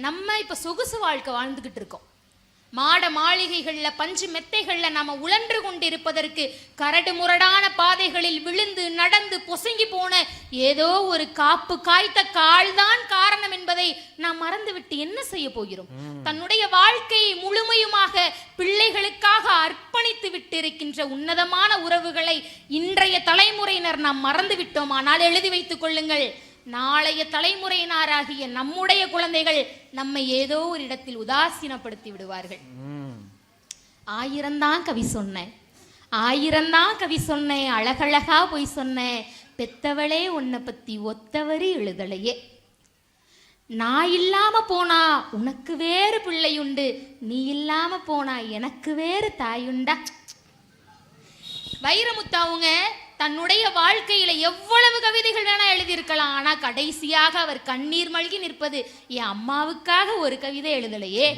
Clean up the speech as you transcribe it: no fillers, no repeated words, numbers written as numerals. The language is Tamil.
நம்ம இப்ப சொகுசு வாழ்க்கை வாழ்ந்துகிட்டு இருக்கோம். மாட மாளிகைகள்ல பஞ்சு மெத்தைகள்ல நாம உழன்று கொண்டிருப்பதற்கு கரடு முரடான பாதைகளில் விழுந்து நடந்து பொசுங்கி போன ஏதோ ஒரு காப்பு காய்த்த கால்தான் காரணம் என்பதை நாம் மறந்துவிட்டு என்ன செய்ய போகிறோம்? தன்னுடைய வாழ்க்கையை முழுமையுமாக பிள்ளைகளுக்காக அர்ப்பணித்து விட்டு இருக்கின்ற உன்னதமான உறவுகளை இன்றைய தலைமுறையினர் நாம் மறந்து விட்டோம். ஆனால் எழுதி வைத்துக் கொள்ளுங்கள், நாளைய தலைமுறையினராகிய நம்முடைய குழந்தைகள் நம்மை ஏதோ ஒரு இடத்தில் உதாசீனப்படுத்தி விடுவார்கள். 1000 தான் கவி சொன்னேன், 1000 தான் கவி சொன்னேன், அழகழகா போய் சொன்னேன், பெத்தவளே உன்னை பத்தி ஒத்தவரி எழுதலையே. நான் இல்லாம போனா உனக்கு வேறு பிள்ளையுண்டு, நீ இல்லாம போனா எனக்கு வேறு தாயுண்டா. வைரமுத்து அவங்க தன்னுடைய வாழ்க்கையில எவ்வளவு கவிதைகள் வேணா எழுதியிருக்கலாம். ஆனா கடைசியாக அவர் கண்ணீர் மல்கி நிற்பது என் அம்மாவுக்காக ஒரு கவிதை எழுதலையே.